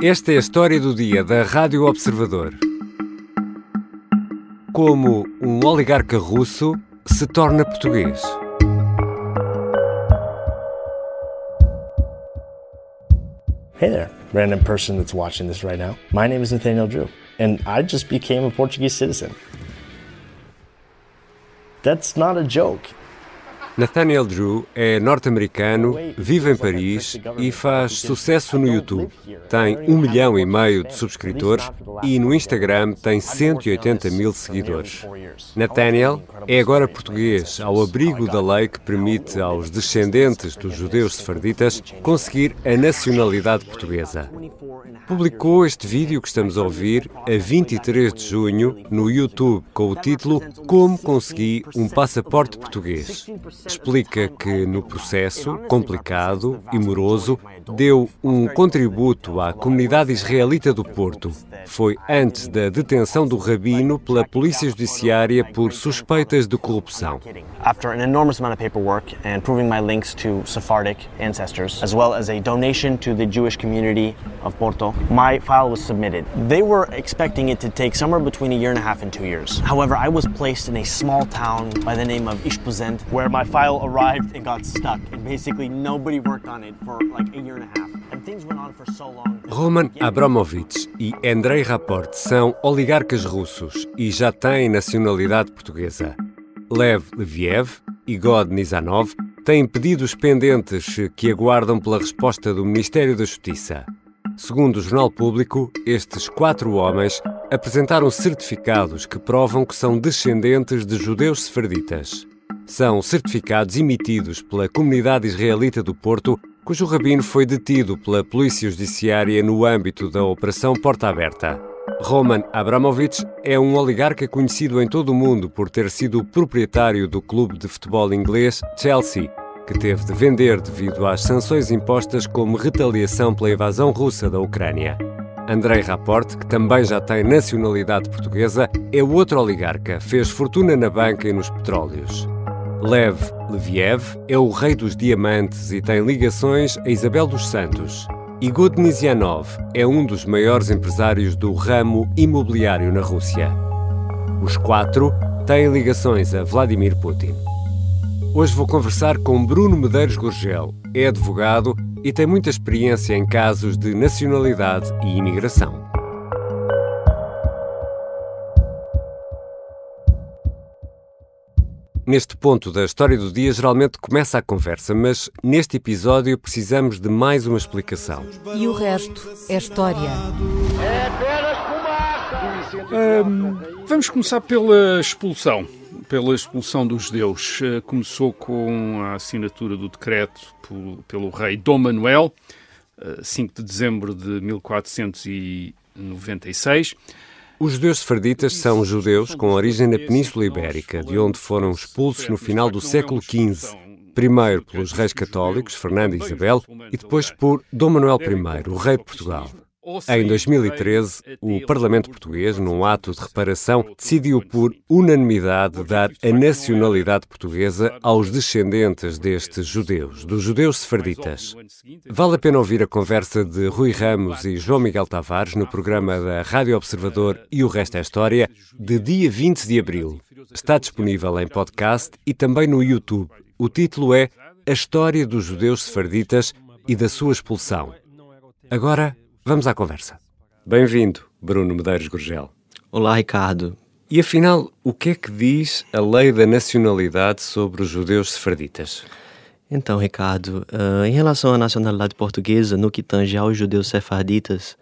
Esta é a história do dia da Rádio Observador. Como um oligarca russo se torna português. Hey there, random person that's watching this right now. My name is Nathaniel Drew, and I just became a Portuguese citizen. That's not a joke. Nathaniel Drew é norte-americano, vive em Paris e faz sucesso no YouTube. Tem 1,5 milhão de subscritores e no Instagram tem 180 mil seguidores. Nathaniel é agora português, ao abrigo da lei que permite aos descendentes dos judeus sefarditas conseguir a nacionalidade portuguesa. Publicou este vídeo que estamos a ouvir a 23 de junho no YouTube com o título Como consegui um passaporte português. Explica que no processo, complicado e moroso, deu um contributo à comunidade israelita do Porto. Foi antes da detenção do rabino pela Polícia Judiciária por suspeitas de corrupção. After an enormous amount of paperwork and proving my links to Sephardic ancestors, as well as a donation to the Jewish community of Porto, my file was submitted. They were expecting it to take somewhere between 1.5 years and 2 years. However, I was placed in a small town by the name of Ishpuzent, where my file arrived and got stuck, and basically nobody worked on it for like 1.5 years. And things went on for so long. Roman Abramovich e Andrei Rapport são oligarcas russos e já têm nacionalidade portuguesa. Lev Leviev e God Nizanov têm pedidos pendentes que aguardam pela resposta do Ministério da Justiça. Segundo o Jornal Público, estes 4 homens apresentaram certificados que provam que são descendentes de judeus sefarditas. São certificados emitidos pela comunidade israelita do Porto, cujo rabino foi detido pela Polícia Judiciária no âmbito da Operação Porta Aberta. Roman Abramovich é um oligarca conhecido em todo o mundo por ter sido o proprietário do clube de futebol inglês Chelsea, que teve de vender devido às sanções impostas como retaliação pela invasão russa da Ucrânia. Andrei Rapport, que também já tem nacionalidade portuguesa, é o outro oligarca, fez fortuna na banca e nos petróleos. Lev Leviev é o rei dos diamantes e tem ligações a Isabel dos Santos. Igor Nizanov é um dos maiores empresários do ramo imobiliário na Rússia. Os 4 têm ligações a Vladimir Putin. Hoje vou conversar com Bruno Medeiros Gurgel. É advogado e tem muita experiência em casos de nacionalidade e imigração. Neste ponto da história do dia, geralmente começa a conversa, mas neste episódio precisamos de mais uma explicação. E o resto é história. Vamos começar pela expulsão dos judeus. Começou com a assinatura do decreto pelo rei Dom Manuel, 5 de dezembro de 1496. Os judeus sefarditas são judeus com origem na Península Ibérica, de onde foram expulsos no final do século XV. Primeiro pelos reis católicos, Fernando e Isabel, e depois por Dom Manuel I, o rei de Portugal. Em 2013, o Parlamento português, num ato de reparação, decidiu por unanimidade dar a nacionalidade portuguesa aos descendentes destes judeus, dos judeus sefarditas. Vale a pena ouvir a conversa de Rui Ramos e João Miguel Tavares no programa da Rádio Observador E o Resto é História, de dia 20 de abril. Está disponível em podcast e também no YouTube. O título é A História dos Judeus Sefarditas e da sua expulsão. Agora, vamos à conversa. Bem-vindo, Bruno Medeiros Gurgel. Olá, Ricardo. E afinal, o que é que diz a lei da nacionalidade sobre os judeus sefarditas? Então, Ricardo, em relação à nacionalidade portuguesa, no que tange aos judeus sefarditas,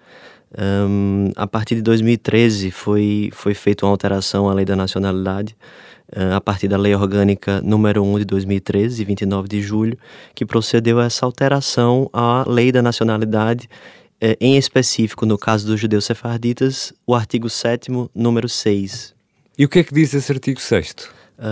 a partir de 2013 foi feita uma alteração à lei da nacionalidade, a partir da Lei Orgânica número 1 de 2013, 29 de julho, que procedeu a essa alteração à lei da nacionalidade, em específico, no caso dos judeus sefarditas, o artigo 7º, número 6. E o que é que diz esse artigo 6º?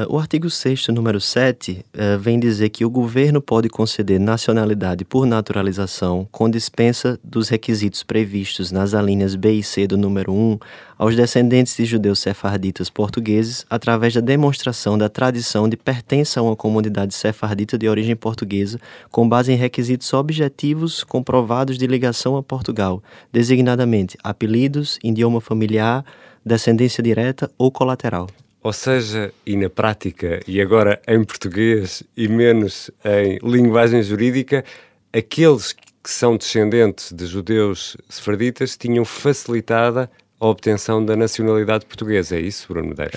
O artigo 6º, número 7, vem dizer que o governo pode conceder nacionalidade por naturalização com dispensa dos requisitos previstos nas alíneas B e C do número 1 aos descendentes de judeus sefarditas portugueses através da demonstração da tradição de pertença a uma comunidade sefardita de origem portuguesa com base em requisitos objetivos comprovados de ligação a Portugal, designadamente apelidos, idioma familiar, descendência direta ou colateral. Ou seja, e na prática, e agora em português e menos em linguagem jurídica, aqueles que são descendentes de judeus sefarditas tinham facilitada a obtenção da nacionalidade portuguesa. É isso, Bruno Medeiros?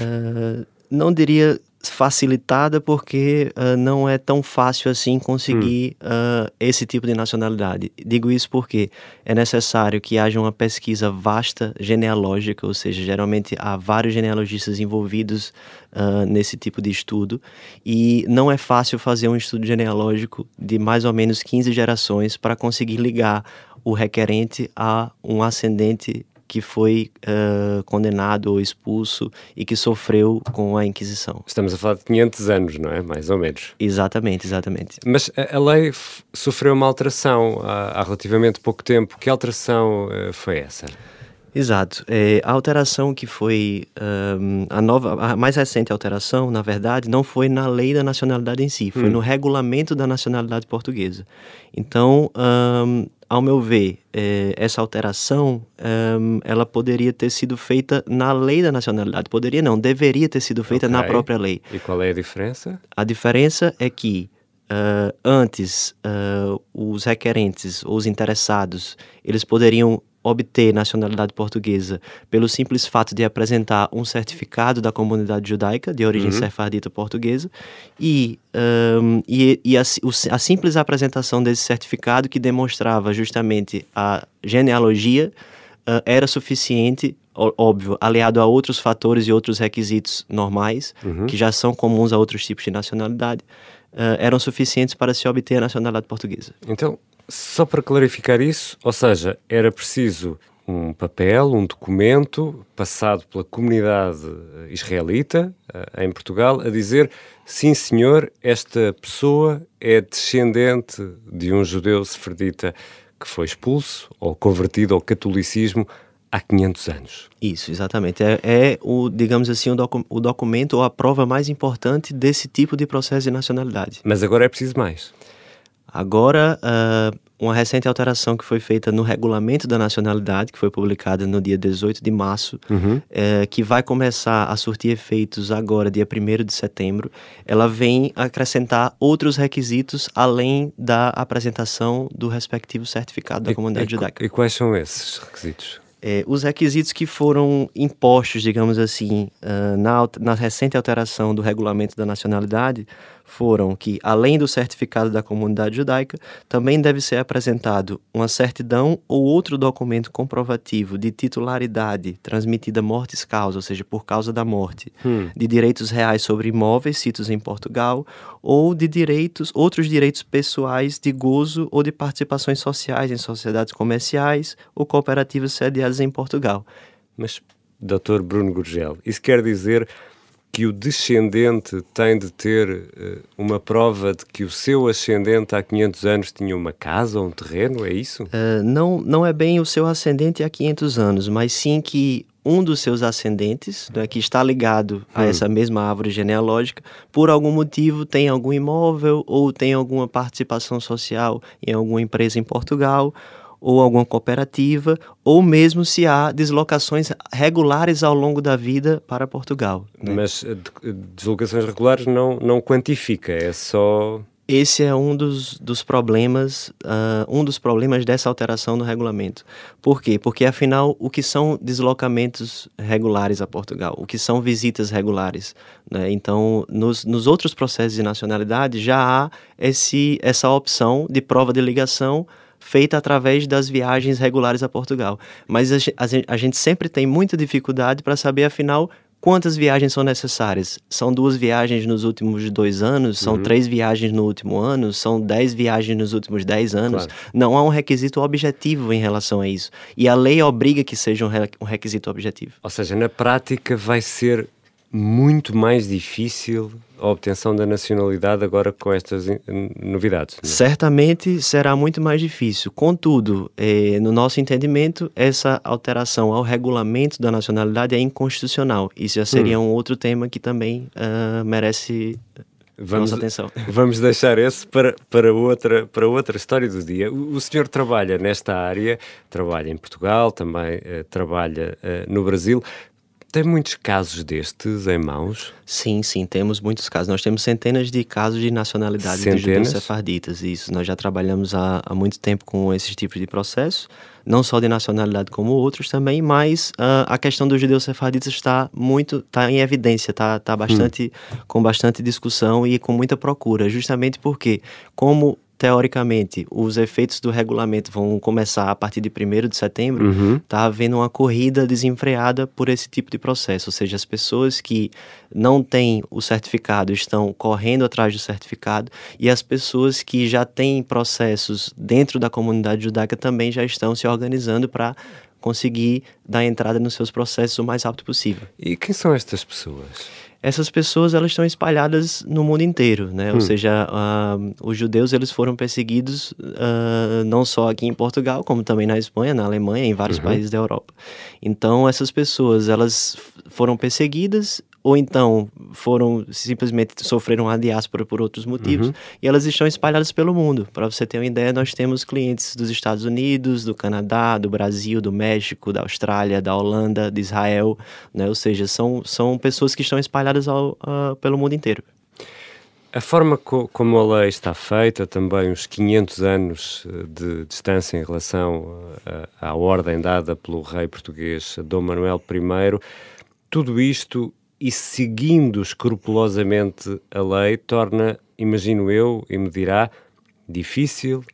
Não diria facilitada porque não é tão fácil assim conseguir esse tipo de nacionalidade. Digo isso porque é necessário que haja uma pesquisa vasta genealógica, ou seja, geralmente há vários genealogistas envolvidos nesse tipo de estudo, e não é fácil fazer um estudo genealógico de mais ou menos 15 gerações para conseguir ligar o requerente a um ascendente que foi condenado ou expulso e que sofreu com a Inquisição. Estamos a falar de 500 anos, não é? Mais ou menos. Exatamente, exatamente. Mas a lei sofreu uma alteração há relativamente pouco tempo. Que alteração foi essa? Exato. A alteração que foi a mais recente alteração, na verdade, não foi na lei da nacionalidade em si, foi no regulamento da nacionalidade portuguesa. Então, ao meu ver, essa alteração, ela poderia ter sido feita na lei da nacionalidade. Poderia não, deveria ter sido feita na própria lei. E qual é a diferença? A diferença é que antes, os requerentes ou os interessados, eles poderiam obter nacionalidade portuguesa pelo simples fato de apresentar um certificado da comunidade judaica de origem sefardita portuguesa e a simples apresentação desse certificado que demonstrava justamente a genealogia era suficiente, óbvio, aliado a outros fatores e outros requisitos normais que já são comuns a outros tipos de nacionalidade, eram suficientes para se obter a nacionalidade portuguesa. Então, só para clarificar isso, ou seja, era preciso um papel, um documento passado pela comunidade israelita em Portugal a dizer: sim senhor, esta pessoa é descendente de um judeu sefardita que foi expulso ou convertido ao catolicismo há 500 anos. Isso, exatamente. Digamos assim, o documento ou a prova mais importante desse tipo de processo de nacionalidade. Mas agora é preciso mais. Agora, uma recente alteração que foi feita no regulamento da nacionalidade, que foi publicada no dia 18 de março, que vai começar a surtir efeitos agora, dia 1º de setembro, ela vem acrescentar outros requisitos além da apresentação do respectivo certificado da comunidade judaica. E quais são esses requisitos? Os requisitos que foram impostos, digamos assim, na recente alteração do regulamento da nacionalidade foram que, além do certificado da comunidade judaica, também deve ser apresentado uma certidão ou outro documento comprovativo de titularidade transmitida mortis causa, ou seja, por causa da morte, de direitos reais sobre imóveis sítios em Portugal ou de outros direitos pessoais de gozo ou de participações sociais em sociedades comerciais ou cooperativas sediadas em Portugal. Mas, Dr. Bruno Gurgel, isso quer dizer que o descendente tem de ter uma prova de que o seu ascendente há 500 anos tinha uma casa ou um terreno, é isso? Não é bem o seu ascendente há 500 anos, mas sim que um dos seus ascendentes, né, que está ligado a essa mesma árvore genealógica, por algum motivo tem algum imóvel ou tem alguma participação social em alguma empresa em Portugal, ou alguma cooperativa, ou mesmo se há deslocações regulares ao longo da vida para Portugal. Né? Mas deslocações regulares não quantifica, é só... Esse é um dos problemas dessa alteração no regulamento. Por quê? Porque, afinal, o que são deslocamentos regulares a Portugal? O que são visitas regulares? Né? Então, nos outros processos de nacionalidade, já há essa opção de prova de ligação feita através das viagens regulares a Portugal. Mas a gente sempre tem muita dificuldade para saber, afinal, quantas viagens são necessárias. São 2 viagens nos últimos 2 anos? São 3 viagens no último ano? São 10 viagens nos últimos 10 anos? Claro. Não há um requisito objetivo em relação a isso. E a lei obriga que seja um requisito objetivo. Ou seja, na prática vai ser muito mais difícil a obtenção da nacionalidade agora com estas novidades. Não é? Certamente será muito mais difícil. Contudo, no nosso entendimento, essa alteração ao regulamento da nacionalidade é inconstitucional. Isso já seria um outro tema que também merece nossa atenção. Vamos deixar esse para outra história do dia. O senhor trabalha nesta área, trabalha em Portugal, também trabalha no Brasil. Tem muitos casos destes em mãos? Sim, temos muitos casos. Nós temos centenas de casos de nacionalidade dos judeus sefarditas. Isso, nós já trabalhamos há muito tempo com esses tipos de processos, não só de nacionalidade como outros também, mas a questão dos judeus sefarditas está em evidência, está com bastante discussão e com muita procura, justamente porque, como teoricamente, os efeitos do regulamento vão começar a partir de 1º de setembro, está havendo uma corrida desenfreada por esse tipo de processo, ou seja, as pessoas que não têm o certificado estão correndo atrás do certificado e as pessoas que já têm processos dentro da comunidade judaica também já estão se organizando para conseguir dar entrada nos seus processos o mais rápido possível. E quem são estas pessoas? Essas pessoas, elas estão espalhadas no mundo inteiro, né? Ou seja, os judeus, eles foram perseguidos não só aqui em Portugal, como também na Espanha, na Alemanha, em vários países da Europa. Então, essas pessoas, elas foram perseguidas ou então simplesmente sofreram a diáspora por outros motivos, e elas estão espalhadas pelo mundo. Para você ter uma ideia, nós temos clientes dos Estados Unidos, do Canadá, do Brasil, do México, da Austrália, da Holanda, de Israel, né? Ou seja, são pessoas que estão espalhadas pelo mundo inteiro. A forma como a lei está feita, também os 500 anos de distância em relação à ordem dada pelo rei português Dom Manuel I, tudo isto e seguindo escrupulosamente a lei torna, imagino eu, e me dirá, difícil,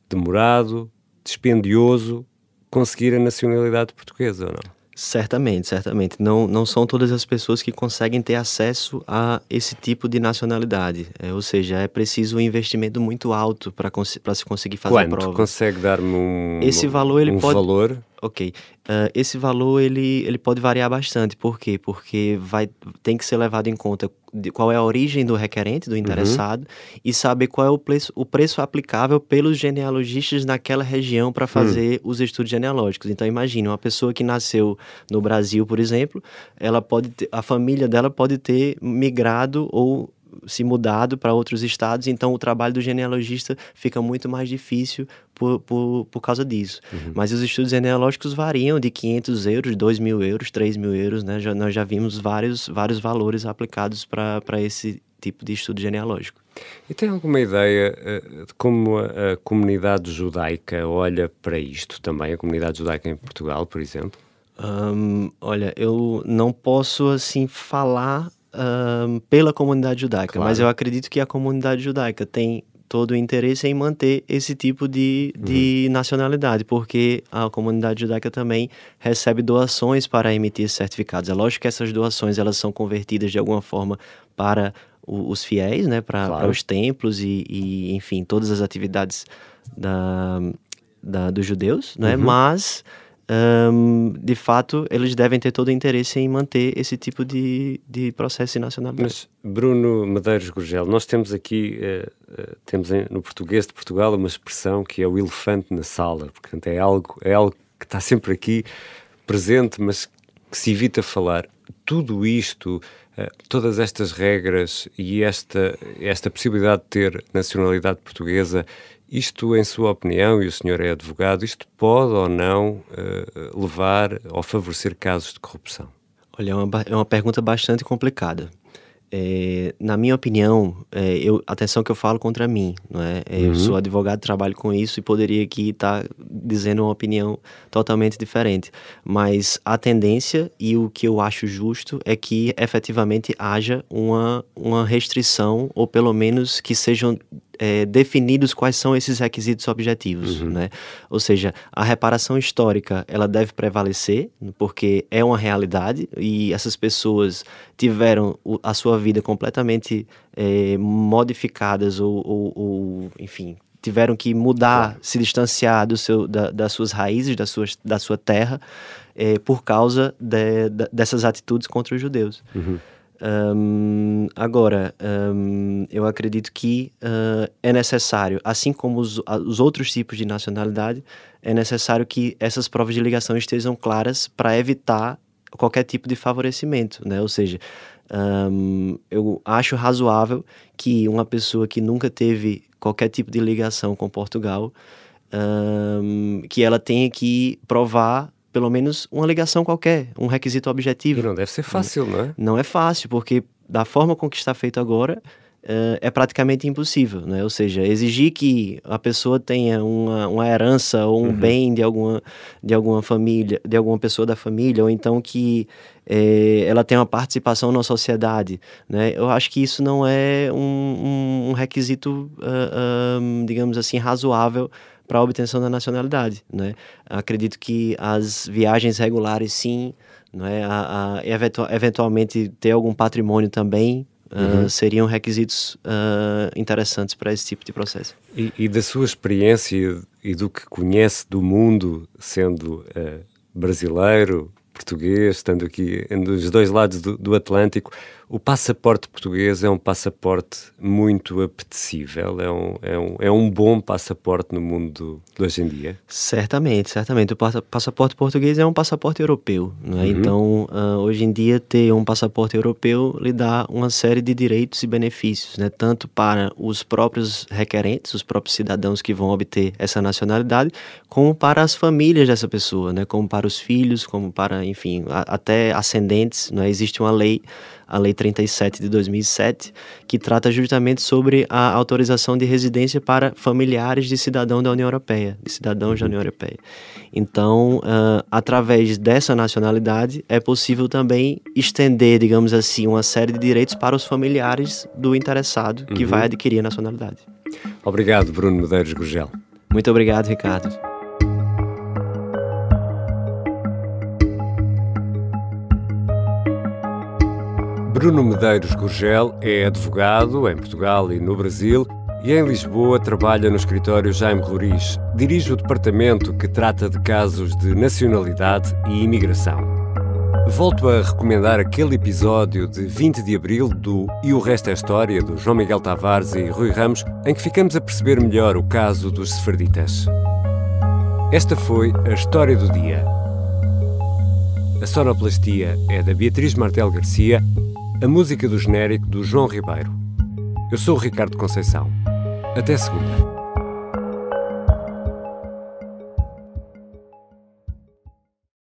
demorado, dispendioso conseguir a nacionalidade portuguesa, ou não? Certamente. Não são todas as pessoas que conseguem ter acesso a esse tipo de nacionalidade. Ou seja, é preciso um investimento muito alto para se conseguir fazer a prova. Consegue dar-me Esse valor, valor? Ok. Esse valor, ele pode variar bastante. Por quê? Porque tem que ser levado em conta qual é a origem do requerente, do interessado, e saber qual é o preço aplicável pelos genealogistas naquela região para fazer os estudos genealógicos. Então, imagine, uma pessoa que nasceu no Brasil, por exemplo, a família dela pode ter migrado ou se mudado para outros estados, então o trabalho do genealogista fica muito mais difícil por causa disso. Mas os estudos genealógicos variam de 500 euros, 2.000 euros, 3.000 euros, né? Nós já vimos vários valores aplicados para esse tipo de estudo genealógico. E tem alguma ideia de como a comunidade judaica olha para isto também, a comunidade judaica em Portugal, por exemplo? Olha, eu não posso assim falar pela comunidade judaica, mas eu acredito que a comunidade judaica tem todo o interesse em manter esse tipo de nacionalidade, porque a comunidade judaica também recebe doações para emitir esses certificados. É lógico que essas doações elas são convertidas de alguma forma para os fiéis, né, para os templos e enfim, todas as atividades dos judeus, né, mas de fato, eles devem ter todo o interesse em manter esse tipo de processo de nacionalidade. Mas, Bruno Medeiros Gurgel, nós temos aqui, no português de Portugal, uma expressão que é o elefante na sala. Portanto, é algo que está sempre aqui presente, mas que se evita falar. Tudo isto, todas estas regras e esta possibilidade de ter nacionalidade portuguesa, isto, em sua opinião, e o senhor é advogado, isto pode ou não levar ou favorecer casos de corrupção? Olha, é uma pergunta bastante complicada. Na minha opinião, atenção que eu falo contra mim, não é? Eu sou advogado, trabalho com isso e poderia aqui estar dizendo uma opinião totalmente diferente. Mas a tendência e o que eu acho justo é que efetivamente haja uma restrição, ou pelo menos que sejam definidos quais são esses requisitos objetivos, né? Ou seja, a reparação histórica, ela deve prevalecer, porque é uma realidade e essas pessoas tiveram a sua vida completamente modificadas ou enfim, tiveram que mudar, se distanciar das suas raízes, da sua terra, por causa dessas atitudes contra os judeus. Agora, eu acredito que é necessário, assim como os outros tipos de nacionalidade, é necessário que essas provas de ligação estejam claras para evitar qualquer tipo de favorecimento, né? Ou seja, eu acho razoável que uma pessoa que nunca teve qualquer tipo de ligação com Portugal, que ela tenha que provar pelo menos uma ligação qualquer, um requisito objetivo. E não deve ser fácil, não é? Não é fácil, porque da forma com que está feito agora, é praticamente impossível, né? Ou seja, exigir que a pessoa tenha uma herança ou um bem de alguma família, de alguma pessoa da família, ou então que ela tenha uma participação na sociedade, né? Eu acho que isso não é um requisito, digamos assim, razoável para a obtenção da nacionalidade, né? Acredito que as viagens regulares, sim, não é? Eventualmente ter algum patrimônio também, seriam requisitos interessantes para esse tipo de processo. E da sua experiência e do que conhece do mundo, sendo brasileiro, português, estando aqui dos dois lados do Atlântico, o passaporte português é um passaporte muito apetecível, é um bom passaporte no mundo de hoje em dia? Certamente. O passaporte português é um passaporte europeu, né? Então, hoje em dia, ter um passaporte europeu lhe dá uma série de direitos e benefícios, né? Tanto para os próprios requerentes, os próprios cidadãos que vão obter essa nacionalidade, como para as famílias dessa pessoa, né? Como para os filhos, como para, enfim, até ascendentes, né? Existe uma lei, a Lei 37 de 2007, que trata justamente sobre a autorização de residência para familiares de cidadãos da União Europeia, de cidadãos da União Europeia. Então, através dessa nacionalidade, é possível também estender, digamos assim, uma série de direitos para os familiares do interessado que vai adquirir a nacionalidade. Obrigado, Bruno Medeiros Gurgel. Muito obrigado, Ricardo. Bruno Medeiros Gurgel é advogado em Portugal e no Brasil e em Lisboa trabalha no escritório Jaime Roriz. Dirige o departamento que trata de casos de nacionalidade e imigração. Volto a recomendar aquele episódio de 20 de abril do E o Resto é História, do João Miguel Tavares e Rui Ramos, em que ficamos a perceber melhor o caso dos sefarditas. Esta foi a história do dia. A sonoplastia é da Beatriz Martel Garcia, a música do genérico do João Ribeiro. Eu sou o Ricardo Conceição. Até segunda.